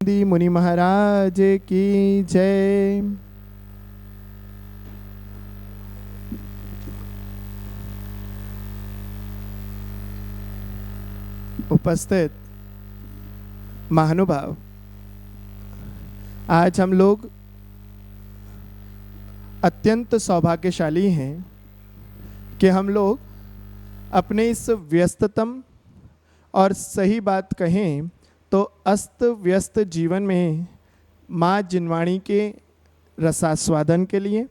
नंदी मुनि महाराज की जय। उपस्थित महानुभाव, आज हम लोग अत्यंत सौभाग्यशाली हैं कि हम लोग अपने इस व्यस्ततम और सही बात कहें तो अस्त व्यस्त जीवन में माँ जिनवाणी के रसास्वादन के लिए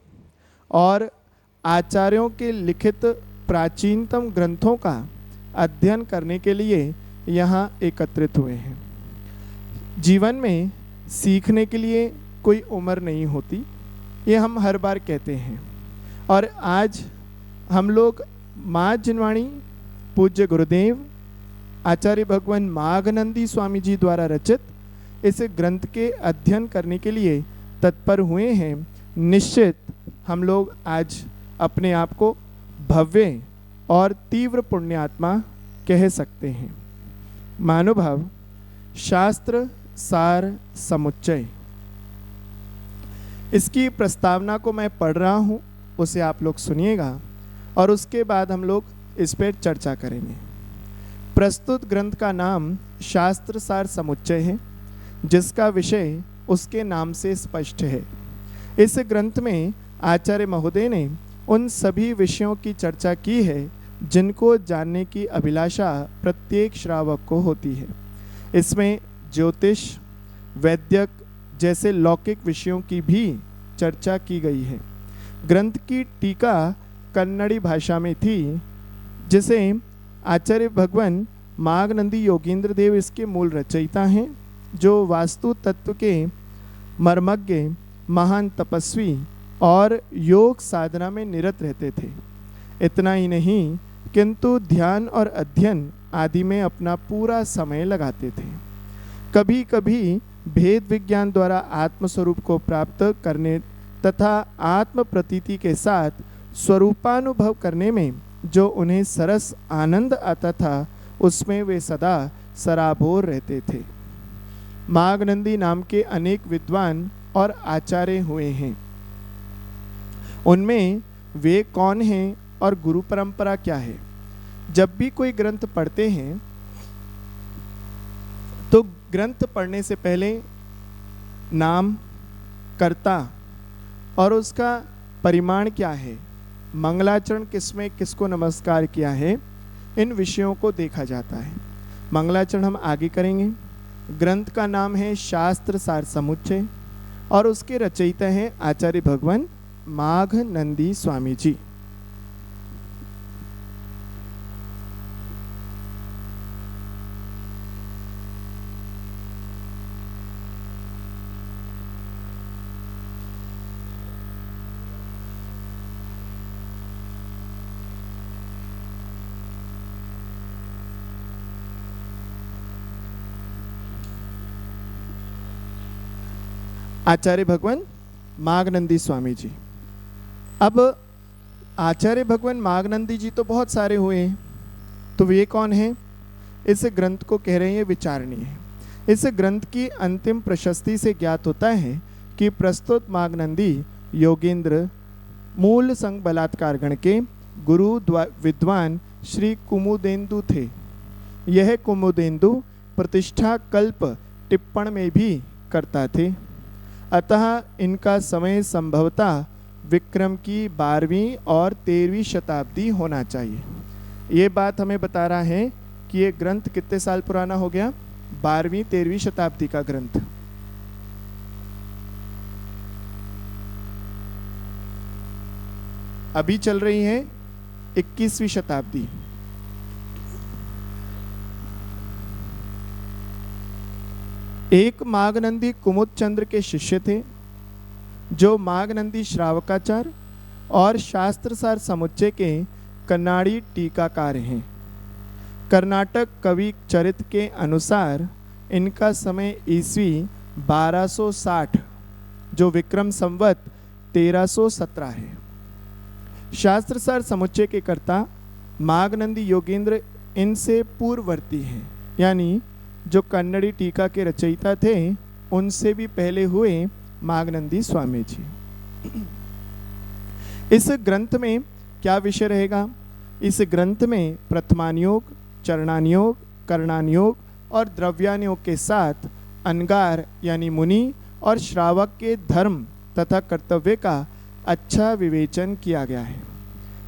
और आचार्यों के लिखित प्राचीनतम ग्रंथों का अध्ययन करने के लिए यहाँ एकत्रित हुए हैं। जीवन में सीखने के लिए कोई उम्र नहीं होती, ये हम हर बार कहते हैं। और आज हम लोग माँ जिनवाणी पूज्य गुरुदेव आचार्य भगवान माघनंदी स्वामी जी द्वारा रचित इस ग्रंथ के अध्ययन करने के लिए तत्पर हुए हैं। निश्चित हम लोग आज अपने आप को भव्य और तीव्र पुण्यात्मा कह सकते हैं। महानुभाव, शास्त्र सार समुच्चय, इसकी प्रस्तावना को मैं पढ़ रहा हूँ, उसे आप लोग सुनिएगा और उसके बाद हम लोग इस पर चर्चा करेंगे। प्रस्तुत ग्रंथ का नाम शास्त्र सार समुच्चय है, जिसका विषय उसके नाम से स्पष्ट है। इस ग्रंथ में आचार्य महोदय ने उन सभी विषयों की चर्चा की है जिनको जानने की अभिलाषा प्रत्येक श्रावक को होती है। इसमें ज्योतिष, वैद्यक जैसे लौकिक विषयों की भी चर्चा की गई है। ग्रंथ की टीका कन्नड़ी भाषा में थी, जिसे आचार्य भगवान माघनंदी योगेंद्र देव इसके मूल रचयिता हैं, जो वास्तु तत्व के मर्मज्ञ महान तपस्वी और योग साधना में निरत रहते थे। इतना ही नहीं, किंतु ध्यान और अध्ययन आदि में अपना पूरा समय लगाते थे। कभी कभी भेद विज्ञान द्वारा आत्मस्वरूप को प्राप्त करने तथा आत्म प्रतीति के साथ स्वरूपानुभव करने में जो उन्हें सरस आनंद आता था, उसमें वे सदा सराबोर रहते थे। माघनंदी नाम के अनेक विद्वान और आचार्य हुए हैं। उनमें वे कौन हैं और गुरु परंपरा क्या है? जब भी कोई ग्रंथ पढ़ते हैं तो ग्रंथ पढ़ने से पहले नाम, कर्ता और उसका परिमाण क्या है, मंगलाचरण किसमें किसको नमस्कार किया है, इन विषयों को देखा जाता है। मंगलाचरण हम आगे करेंगे। ग्रंथ का नाम है शास्त्र सार समुच्चय और उसके रचयिता हैं आचार्य भगवान माघनंदी स्वामी जी। आचार्य भगवान माघनंदी स्वामी जी। अब आचार्य भगवान माघनंदी जी तो बहुत सारे हुए हैं, तो वे कौन हैं? इस ग्रंथ को कह रहे हैं विचारणीय है। इस ग्रंथ की अंतिम प्रशस्ति से ज्ञात होता है कि प्रस्तुत माघनंदी योगेंद्र मूल संघ बलात्कार गण के गुरु विद्वान श्री कुमुदेन्दु थे। यह कुमुदेन्दु प्रतिष्ठा कल्प टिप्पण में भी करता थे, अतः इनका समय संभवतः विक्रम की 12वीं और 13वीं शताब्दी होना चाहिए। ये बात हमें बता रहा है कि ये ग्रंथ कितने साल पुराना हो गया? 12वीं 13वीं शताब्दी का ग्रंथ। अभी चल रही है 21वीं शताब्दी। एक माघनंदी कुमुद चंद्र के शिष्य थे, जो माघनंदी श्रावकाचार्य और शास्त्र सार समुच्चय के कन्नाड़ी टीकाकार हैं। कर्नाटक कवि चरित्र के अनुसार इनका समय ईस्वी 1260 जो विक्रम संवत 1317 है। शास्त्र सार समुच्चय के कर्ता माघनंदी योगेंद्र इनसे पूर्ववर्ती हैं, यानी जो कन्नड़ी टीका के रचयिता थे उनसे भी पहले हुए मागनंदी स्वामी जी। इस ग्रंथ में क्या विषय रहेगा? इस ग्रंथ में प्रथमानुयोग, चरणानुयोग, कर्णानुयोग और द्रव्यानुयोग के साथ अनगार यानी मुनि और श्रावक के धर्म तथा कर्तव्य का अच्छा विवेचन किया गया है।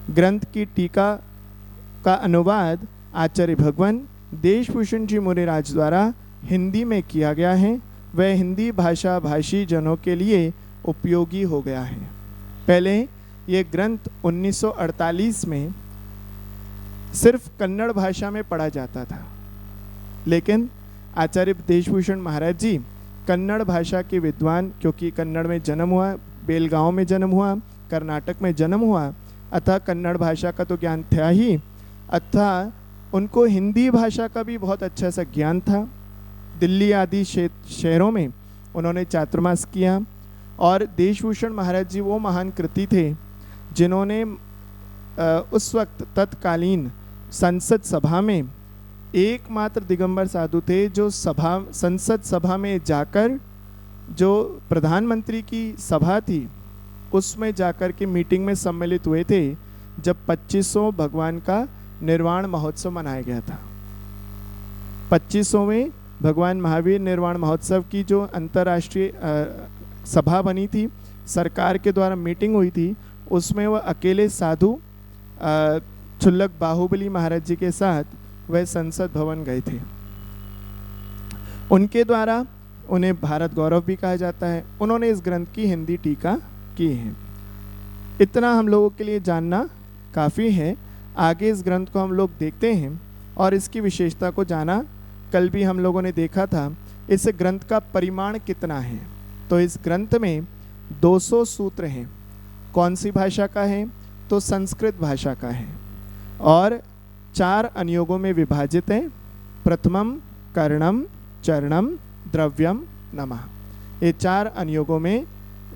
ग्रंथ की टीका का अनुवाद आचार्य भगवान देशभूषण जी मुनिराज द्वारा हिंदी में किया गया है। वह हिंदी भाषा भाषी जनों के लिए उपयोगी हो गया है। पहले ये ग्रंथ 1948 में सिर्फ कन्नड़ भाषा में पढ़ा जाता था, लेकिन आचार्य देशभूषण महाराज जी कन्नड़ भाषा के विद्वान, क्योंकि कन्नड़ में जन्म हुआ, बेलगांव में जन्म हुआ, कर्नाटक में जन्म हुआ, अतः कन्नड़ भाषा का तो ज्ञान था ही, अतः उनको हिंदी भाषा का भी बहुत अच्छा सा ज्ञान था। दिल्ली आदि शहरों में उन्होंने चातुर्मास किया और देशभूषण महाराज जी वो महान कृति थे जिन्होंने उस वक्त तत्कालीन संसद सभा में एकमात्र दिगंबर साधु थे जो संसद सभा में जाकर, जो प्रधानमंत्री की सभा थी उसमें जाकर के मीटिंग में सम्मिलित हुए थे जब 25वां भगवान का निर्वाण महोत्सव मनाया गया था। 25वें भगवान महावीर निर्वाण महोत्सव की जो अंतर्राष्ट्रीय सभा बनी थी, सरकार के द्वारा मीटिंग हुई थी, उसमें वह अकेले साधु क्षुल्लक बाहुबली महाराज जी के साथ वह संसद भवन गए थे। उनके द्वारा उन्हें भारत गौरव भी कहा जाता है। उन्होंने इस ग्रंथ की हिंदी टीका की है। इतना हम लोगों के लिए जानना काफ़ी है। आगे इस ग्रंथ को हम लोग देखते हैं और इसकी विशेषता को जाना। कल भी हम लोगों ने देखा था इस ग्रंथ का परिमाण कितना है। तो इस ग्रंथ में 200 सूत्र हैं। कौन सी भाषा का है? तो संस्कृत भाषा का है और 4 अनुयोगों में विभाजित है। प्रथमम, कर्णम, चरणम, द्रव्यम, नमः। ये 4 अनुयोगों में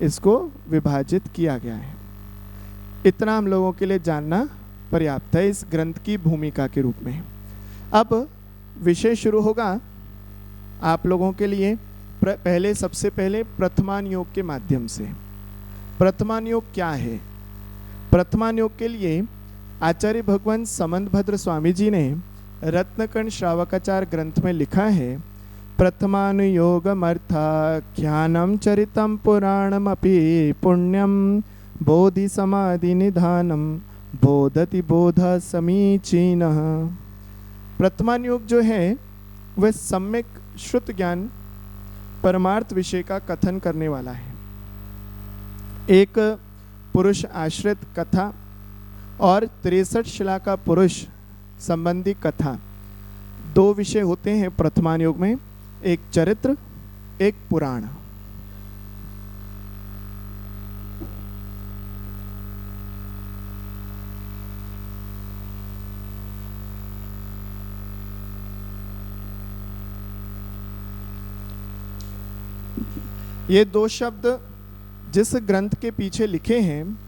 इसको विभाजित किया गया है। इतना हम लोगों के लिए जानना पर्याप्त है इस ग्रंथ की भूमिका के रूप में। अब विषय शुरू होगा आप लोगों के लिए। सबसे पहले प्रथमानुयोग के माध्यम से। प्रथमानुयोग क्या है? प्रथमानुयोग के लिए आचार्य भगवान समंतभद्र स्वामी जी ने रत्नकण श्रावकाचार ग्रंथ में लिखा है, प्रथमानुयोगमर्थाख्यानं चरितं पुराणमपि पुण्यं बोधि समाधि निधानं बोधति बोध समीचीनः। प्रथमानुयोग जो है वह सम्यक श्रुत ज्ञान परमार्थ विषय का कथन करने वाला है। एक पुरुष आश्रित कथा और 63 शिला का पुरुष संबंधी कथा, 2 विषय होते हैं प्रथमानुयोग में, एक चरित्र, एक पुराण। ये 2 शब्द जिस ग्रंथ के पीछे लिखे हैं,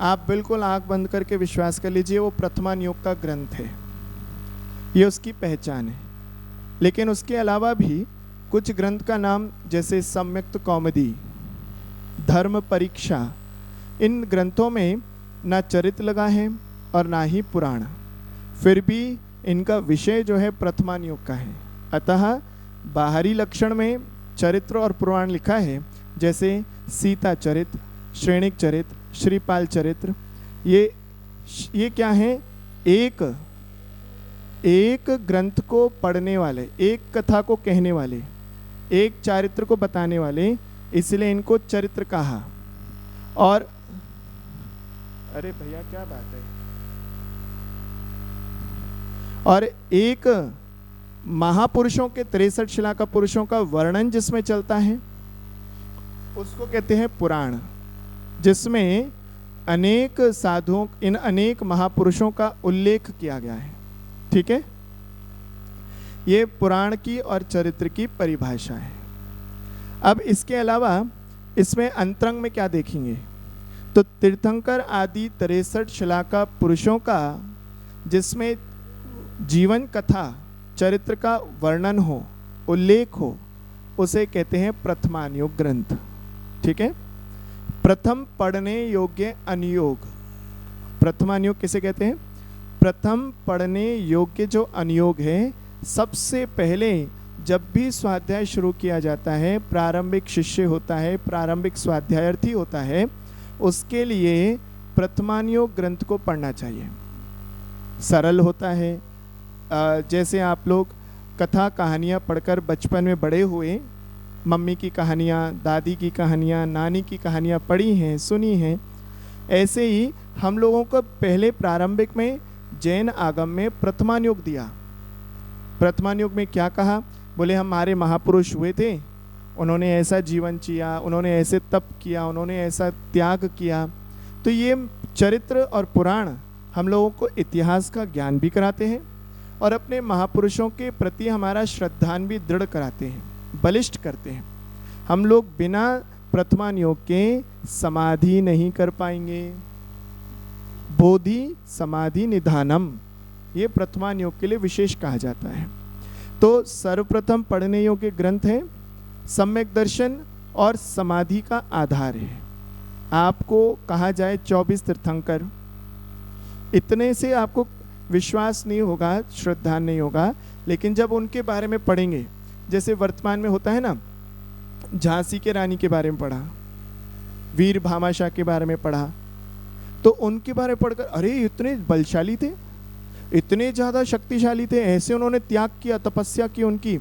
आप बिल्कुल आंख बंद करके विश्वास कर लीजिए वो प्रथमानुयोग का ग्रंथ है, ये उसकी पहचान है। लेकिन उसके अलावा भी कुछ ग्रंथ का नाम जैसे सम्यक्त कौमुदी, धर्म परीक्षा, इन ग्रंथों में ना चरित्र लगा है और ना ही पुराण, फिर भी इनका विषय जो है प्रथमानुयोग का है। अतः बाहरी लक्षण में चरित्र और पुराण लिखा है, जैसे सीता चरित्र, श्रेणिक चरित्र, श्रीपाल चरित्र। ये क्या है? एक ग्रंथ को पढ़ने वाले, एक कथा को कहने वाले, एक चरित्र को बताने वाले, इसलिए इनको चरित्र कहा। और अरे भैया क्या बात है। और एक महापुरुषों के 63 शिला का पुरुषों का वर्णन जिसमें चलता है उसको कहते हैं पुराण, जिसमें अनेक साधुओं, इन अनेक महापुरुषों का उल्लेख किया गया है। ठीक है, ये पुराण की और चरित्र की परिभाषा है। अब इसके अलावा इसमें अंतरंग में क्या देखेंगे? तो तीर्थंकर आदि 63 शिला का पुरुषों का जिसमें जीवन कथा, चरित्र का वर्णन हो, उल्लेख हो, उसे कहते हैं प्रथमान योग ग्रंथ। ठीक है, प्रथम पढ़ने योग्य अनुयोग, प्रथमान योग किसे कहते हैं? प्रथम पढ़ने योग्य जो अनुयोग है, सबसे पहले जब भी स्वाध्याय शुरू किया जाता है, प्रारंभिक शिष्य होता है, प्रारंभिक स्वाध्यायार्थी होता है, उसके लिए प्रथमान योग ग्रंथ को पढ़ना चाहिए। सरल होता है। जैसे आप लोग कथा कहानियाँ पढ़कर बचपन में बड़े हुए, मम्मी की कहानियाँ, दादी की कहानियाँ, नानी की कहानियाँ पढ़ी हैं, सुनी हैं, ऐसे ही हम लोगों को पहले प्रारंभिक में जैन आगम में प्रथमान योग दिया। प्रथमान योग में क्या कहा? बोले हमारे महापुरुष हुए थे, उन्होंने ऐसा जीवन जिया, उन्होंने ऐसे तप किया, उन्होंने ऐसा त्याग किया। तो ये चरित्र और पुराण हम लोगों को इतिहास का ज्ञान भी कराते हैं और अपने महापुरुषों के प्रति हमारा श्रद्धान भी दृढ़ कराते हैं, बलिष्ठ करते हैं। हम लोग बिना प्रथमान योग के समाधि नहीं कर पाएंगे। बोधि समाधि निधानम, ये प्रथमान योग के लिए विशेष कहा जाता है। तो सर्वप्रथम पढ़ने योग्य ग्रंथ है, सम्यक दर्शन और समाधि का आधार है। आपको कहा जाए 24 तीर्थंकर, इतने से आपको विश्वास नहीं होगा, श्रद्धा नहीं होगा, लेकिन जब उनके बारे में पढ़ेंगे, जैसे वर्तमान में होता है ना, झांसी के रानी के बारे में पढ़ा, वीर भामाशाह के बारे में पढ़ा, तो उनके बारे में पढ़कर अरे इतने बलशाली थे, इतने ज़्यादा शक्तिशाली थे, ऐसे उन्होंने त्याग किया, तपस्या की,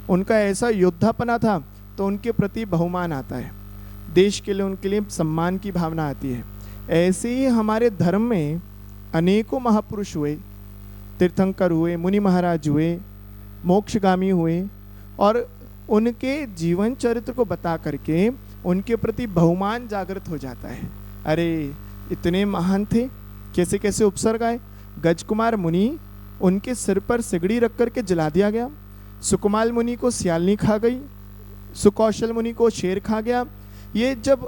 उनका ऐसा योद्धापना था, तो उनके प्रति बहुमान आता है, देश के लिए उनके लिए सम्मान की भावना आती है। ऐसे ही हमारे धर्म में अनेकों महापुरुष हुए, तीर्थंकर हुए, मुनि महाराज हुए, मोक्षगामी हुए, और उनके जीवन चरित्र को बता करके उनके प्रति बहुमान जागृत हो जाता है। अरे इतने महान थे, कैसे कैसे उपसर्ग आए। गजकुमार मुनि, उनके सिर पर सिगड़ी रख करके जला दिया गया। सुकुमाल मुनि को सियालनी खा गई, सुकौशल मुनि को शेर खा गया। ये जब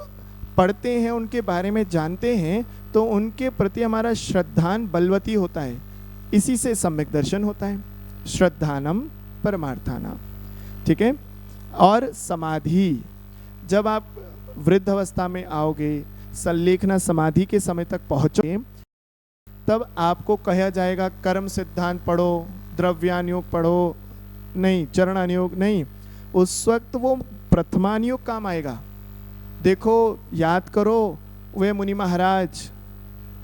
पढ़ते हैं, उनके बारे में जानते हैं, तो उनके प्रति हमारा श्रद्धान बलवती होता है। इसी से सम्यक दर्शन होता है, श्रद्धानम परमार्थानाम। ठीक है। और समाधि, जब आप वृद्ध अवस्था में आओगे, संलेखना समाधि के समय तक पहुँचोगे, तब आपको कहा जाएगा कर्म सिद्धांत पढ़ो, द्रव्यान योग पढ़ो, नहीं चरणान योग नहीं, उस वक्त वो प्रथमान योग काम आएगा। देखो, याद करो वे मुनि महाराज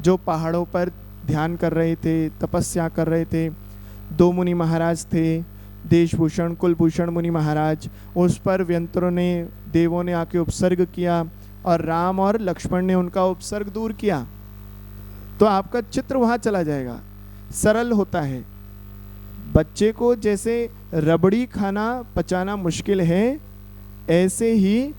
जो पहाड़ों पर ध्यान कर रहे थे, तपस्या कर रहे थे। दो मुनि महाराज थे, देशभूषण कुलभूषण मुनि महाराज, उस पर व्यंतरों ने, देवों ने आके उपसर्ग किया और राम और लक्ष्मण ने उनका उपसर्ग दूर किया। तो आपका चित्र वहाँ चला जाएगा। सरल होता है। बच्चे को जैसे रबड़ी खाना पचाना मुश्किल है, ऐसे ही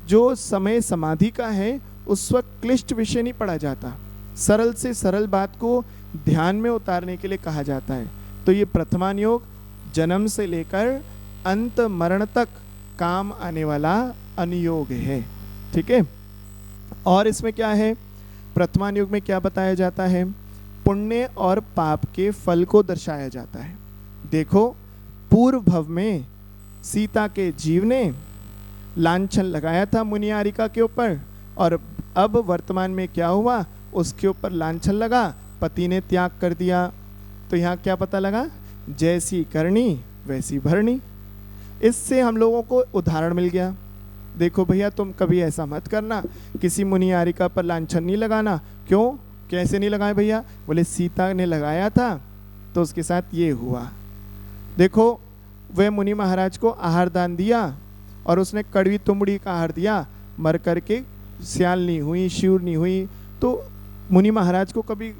जो समय समाधि का है उस वक्त क्लिष्ट विषय नहीं पढ़ा जाता, सरल से सरल बात को ध्यान में उतारने के लिए कहा जाता है। तो ये प्रथमान योग जन्म से लेकर अंत मरण तक काम आने वाला अनुयोग है। ठीक है। और इसमें क्या है, प्रथमान योग में क्या बताया जाता है? पुण्य और पाप के फल को दर्शाया जाता है। देखो, पूर्व भव में सीता के जीव ने लांछन लगाया था मुनियारिका के ऊपर, और अब वर्तमान में क्या हुआ, उसके ऊपर लांछन लगा, पति ने त्याग कर दिया। तो यहाँ क्या पता लगा? जैसी करनी वैसी भरनी। इससे हम लोगों को उदाहरण मिल गया। देखो भैया, तुम कभी ऐसा मत करना, किसी मुनियारिका पर लांछन नहीं लगाना। क्यों, कैसे नहीं लगाए भैया? बोले सीता ने लगाया था तो उसके साथ ये हुआ। देखो, वह मुनि महाराज को आहार दान दिया और उसने कड़वी तुमड़ी का आहार दिया, मर करके सियालनी हुई, शिवरनी हुई। तो मुनि महाराज को कभी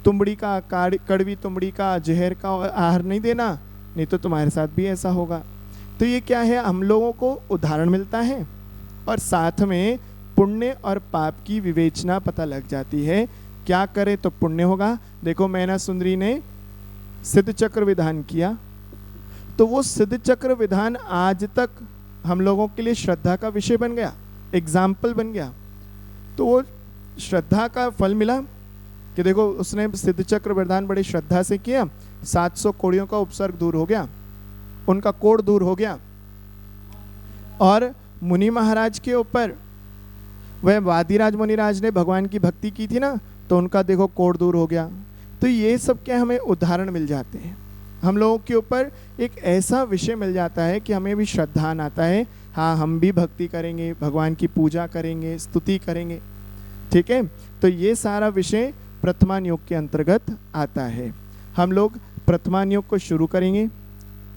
तुमड़ी का, कड़वी तुमड़ी का, जहर का आहार नहीं देना, नहीं तो तुम्हारे साथ भी ऐसा होगा। तो ये क्या है, हम लोगों को उदाहरण मिलता है और साथ में पुण्य और पाप की विवेचना पता लग जाती है। क्या करे तो पुण्य होगा। देखो, मैना सुंदरी ने सिद्ध चक्र विधान किया, तो वो सिद्ध चक्र विधान आज तक हम लोगों के लिए श्रद्धा का विषय बन गया, एग्जाम्पल बन गया। तो वो श्रद्धा का फल मिला कि देखो, उसने सिद्ध चक्र विधान बड़ी श्रद्धा से किया, 700 कोड़ियों का उपसर्ग दूर हो गया, उनका कोड़ दूर हो गया। और मुनि महाराज के ऊपर वह वादिराज मुनिराज ने भगवान की भक्ति की थी ना, तो उनका देखो कोढ़ दूर हो गया। तो ये सब क्या हमें उदाहरण मिल जाते हैं, हम लोगों के ऊपर एक ऐसा विषय मिल जाता है कि हमें भी श्रद्धा आता है, हाँ हम भी भक्ति करेंगे, भगवान की पूजा करेंगे, स्तुति करेंगे। ठीक है, तो ये सारा विषय प्रथमान योग के अंतर्गत आता है। हम लोग प्रथमान योग को शुरू करेंगे।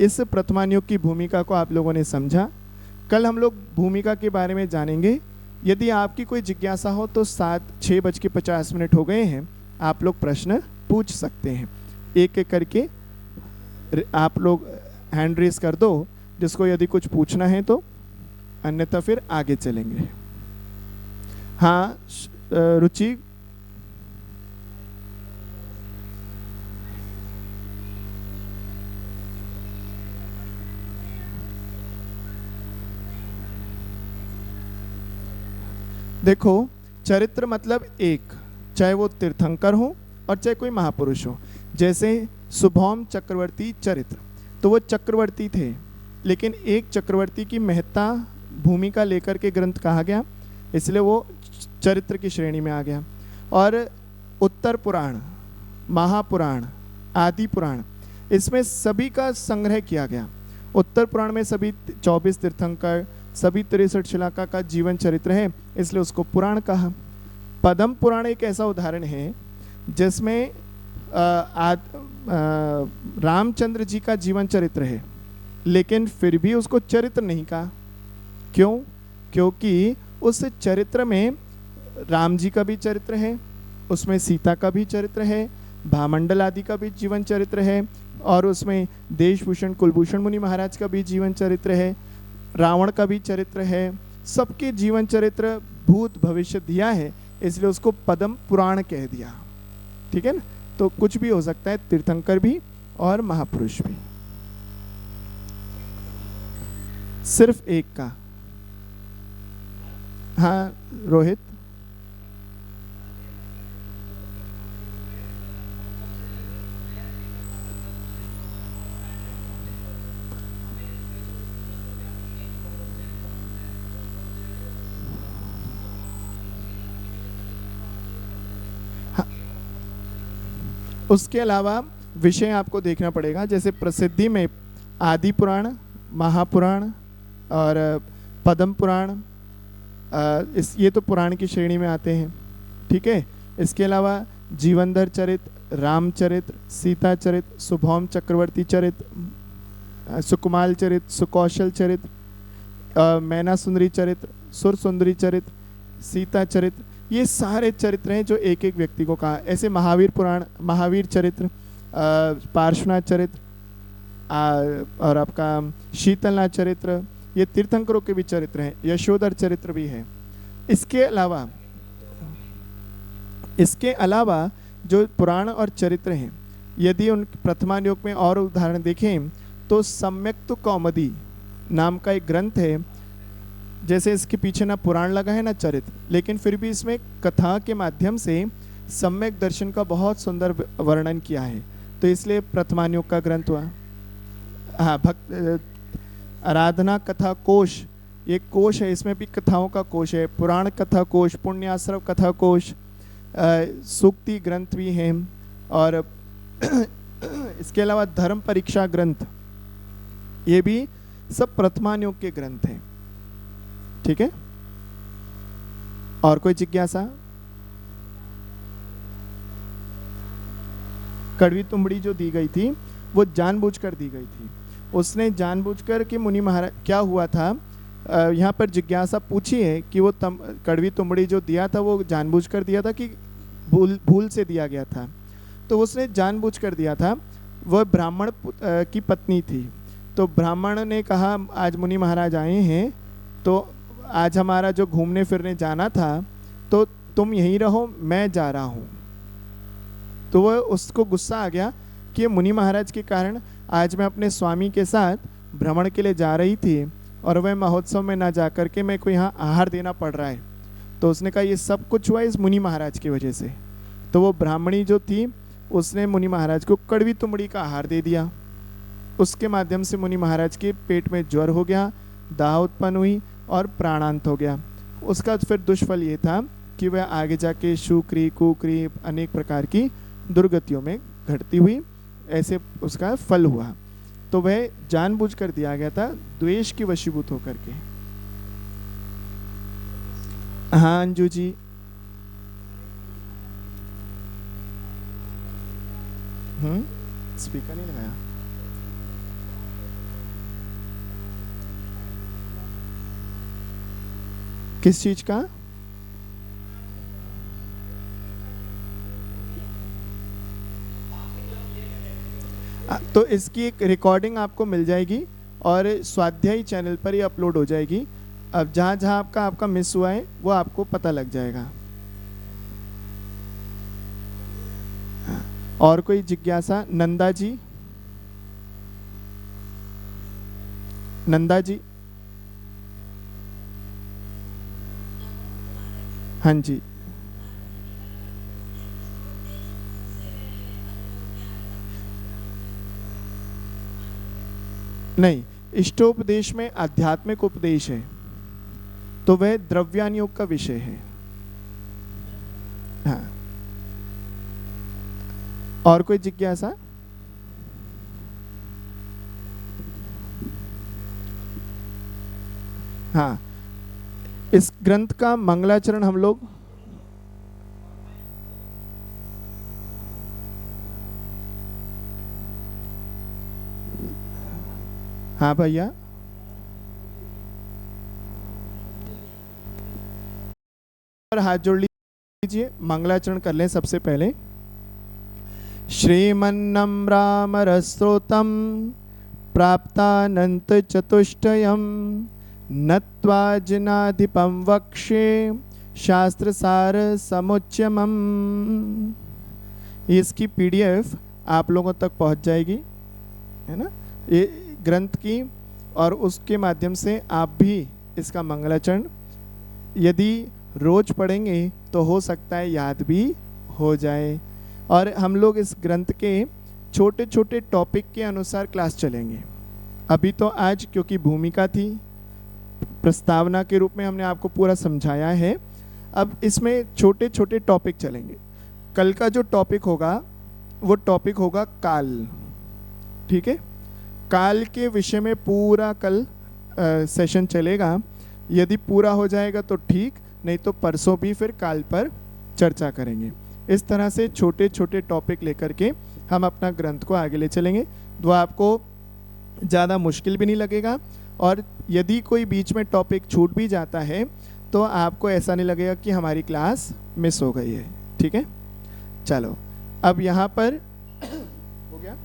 इस प्रथमान योग की भूमिका को आप लोगों ने समझा। कल हम लोग भूमिका के बारे में जानेंगे। यदि आपकी कोई जिज्ञासा हो तो 6:50 हो गए हैं, आप लोग प्रश्न पूछ सकते हैं। एक एक करके आप लोग हैंड रेस कर दो जिसको यदि कुछ पूछना है तो, अन्यथा फिर आगे चलेंगे। हाँ रुचि, देखो चरित्र मतलब एक, चाहे वो तीर्थंकर हो और चाहे कोई महापुरुष हो। जैसे सुभौम चक्रवर्ती चरित्र, तो वो चक्रवर्ती थे, लेकिन एक चक्रवर्ती की महत्ता भूमिका लेकर के ग्रंथ कहा गया, इसलिए वो चरित्र की श्रेणी में आ गया। और उत्तर पुराण, महापुराण, आदि पुराण, इसमें सभी का संग्रह किया गया। उत्तर पुराण में सभी 24 तीर्थंकर, सभी 63 शिलाका का जीवन चरित्र है, इसलिए उसको पुराण कहा। पद्म पुराण एक ऐसा उदाहरण है जिसमें रामचंद्र जी का जीवन चरित्र है, लेकिन फिर भी उसको चरित्र नहीं कहा। क्यों? क्योंकि उस चरित्र में राम जी का भी चरित्र है, उसमें सीता का भी चरित्र है, भामंडल आदि का भी जीवन चरित्र है, और उसमें देशभूषण कुलभूषण मुनि महाराज का भी जीवन चरित्र है, रावण का भी चरित्र है। सबके जीवन चरित्र भूत भविष्य दिया है, इसलिए उसको पद्म पुराण कह दिया। ठीक है ना, तो कुछ भी हो सकता है, तीर्थंकर भी और महापुरुष भी। सिर्फ एक का। हाँ रोहित, उसके अलावा विषय आपको देखना पड़ेगा। जैसे प्रसिद्धि में आदि पुराण, महापुराण और पद्म पुराण, ये तो पुराण की श्रेणी में आते हैं। ठीक है, इसके अलावा जीवनधर चरित्र, रामचरित्र, सीता चरित्र, सुभौम चक्रवर्ती चरित्र, सुकुमाल चरित्र, सुकौशल चरित्र, मैना सुंदरी चरित्र, सुर सुंदरी चरित्र, सीता चरित्र, ये सारे चरित्र हैं जो एक एक व्यक्ति को कहा। ऐसे महावीर पुराण, महावीर चरित्र, पार्श्वनाथ चरित्र और आपका शीतलनाथ चरित्र, ये तीर्थंकरों के भी चरित्र हैं। यशोधर चरित्र भी है। इसके अलावा जो पुराण और चरित्र हैं, यदि उन प्रथमान योग में और उदाहरण देखें तो सम्यक्त कौमुदी नाम का एक ग्रंथ है। जैसे इसके पीछे ना पुराण लगा है ना चरित्र, लेकिन फिर भी इसमें कथा के माध्यम से सम्यक दर्शन का बहुत सुंदर वर्णन किया है, तो इसलिए प्रथमान योग का ग्रंथ हुआ। हाँ, भक्त आराधना कथा कोश, ये कोश है, इसमें भी कथाओं का कोश है। पुराण कथा कोश, पुण्याश्रव कथा कोश, सूक्ति ग्रंथ भी हैं, और इसके अलावा धर्म परीक्षा ग्रंथ, ये भी सब प्रथमान योग के ग्रंथ हैं। ठीक है, और कोई जिज्ञासा? कड़वी तुंबड़ी जो दी गई थी वो जानबूझकर दी गई थी। उसने जानबूझकर कि मुनि महाराज, क्या हुआ था यहाँ पर जिज्ञासा पूछी है कि वो कड़वी तुंबड़ी जो दिया था वो जानबूझकर दिया था कि भूल से दिया गया था। तो उसने जानबूझकर दिया था। वह ब्राह्मण की पत्नी थी, तो ब्राह्मण ने कहा आज मुनि महाराज आए हैं, तो आज हमारा जो घूमने फिरने जाना था, तो तुम यहीं रहो, मैं जा रहा हूँ। तो वह उसको गुस्सा आ गया कि मुनि महाराज के कारण आज मैं अपने स्वामी के साथ भ्रमण के लिए जा रही थी और वह महोत्सव में ना जा कर के मेरे को यहाँ आहार देना पड़ रहा है। तो उसने कहा ये सब कुछ हुआ इस मुनि महाराज की वजह से। तो वो ब्राह्मणी जो थी उसने मुनि महाराज को कड़वी तुंबड़ी का आहार दे दिया। उसके माध्यम से मुनि महाराज के पेट में ज्वर हो गया, दाह उत्पन्न हुई और प्राणांत हो गया। उसका फिर दुष्फल ये था कि वह आगे जाके शुक्री कुकरी अनेक प्रकार की दुर्गतियों में घटती हुई, ऐसे उसका फल हुआ। तो वह जानबूझकर दिया गया था, द्वेष की वशीभूत होकर के। हाँ अंजू जी। स्पीकर नहीं लगाया। किस चीज का? तो इसकी एक रिकॉर्डिंग आपको मिल जाएगी और स्वाध्यायी चैनल पर ही अपलोड हो जाएगी। अब जहाँ जहाँ आपका मिस हुआ है वो आपको पता लग जाएगा। और कोई जिज्ञासा? नंदा जी, नंदा जी। हाँ जी। नहीं, इष्टोपदेश में आध्यात्मिक उपदेश है, तो वह द्रव्यान योग का विषय है। हाँ, और कोई जिज्ञासा? हाँ, इस ग्रंथ का मंगलाचरण हम लोग हाँ भैया, और हाथ जोड़ लीजिए, मंगलाचरण कर लें सबसे पहले। श्रीमन्नम्रामरस्रोतम प्राप्तानंत चतुष्टयम नत्वा जिनाधिपम वक्षे शास्त्र सार समुच्चयमम। इसकी पीडीएफ आप लोगों तक पहुंच जाएगी, है ना, ये ग्रंथ की, और उसके माध्यम से आप भी इसका मंगलाचरण यदि रोज पढ़ेंगे तो हो सकता है याद भी हो जाए। और हम लोग इस ग्रंथ के छोटे छोटे टॉपिक के अनुसार क्लास चलेंगे। अभी तो आज क्योंकि भूमिका थी, प्रस्तावना के रूप में हमने आपको पूरा समझाया है, अब इसमें छोटे छोटे टॉपिक चलेंगे। कल का जो टॉपिक होगा वो टॉपिक होगा काल, ठीक है। काल के विषय में पूरा कल सेशन चलेगा। यदि पूरा हो जाएगा तो ठीक, नहीं तो परसों भी फिर काल पर चर्चा करेंगे। इस तरह से छोटे छोटे टॉपिक लेकर के हम अपना ग्रंथ को आगे ले चलेंगे, तो आपको ज़्यादा मुश्किल भी नहीं लगेगा। और यदि कोई बीच में टॉपिक छूट भी जाता है तो आपको ऐसा नहीं लगेगा कि हमारी क्लास मिस हो गई है, ठीक है। चलो, अब यहाँ पर हो गया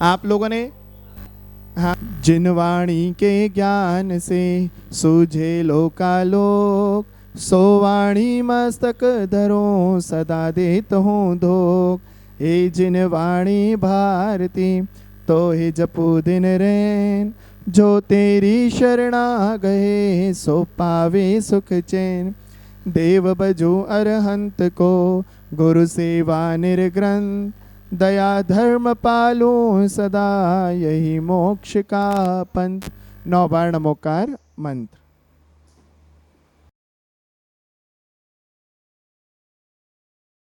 आप लोगों ने। हाँ, जिन वाणी के ज्ञान से सूझे लोकालोक, सो वाणी मस्तक धरो सदा देत हूँ धोख। हे जिन वाणी भारती तो हे जपू दिन रैन, जो तेरी शरणा गए सो पावे सुख चैन। देव बजो अरहंत को गुरु सेवा निर्ग्रंथ, दया धर्म पालो सदा यही मोक्ष का पंथ। 9 बार नमोकार मंत्र।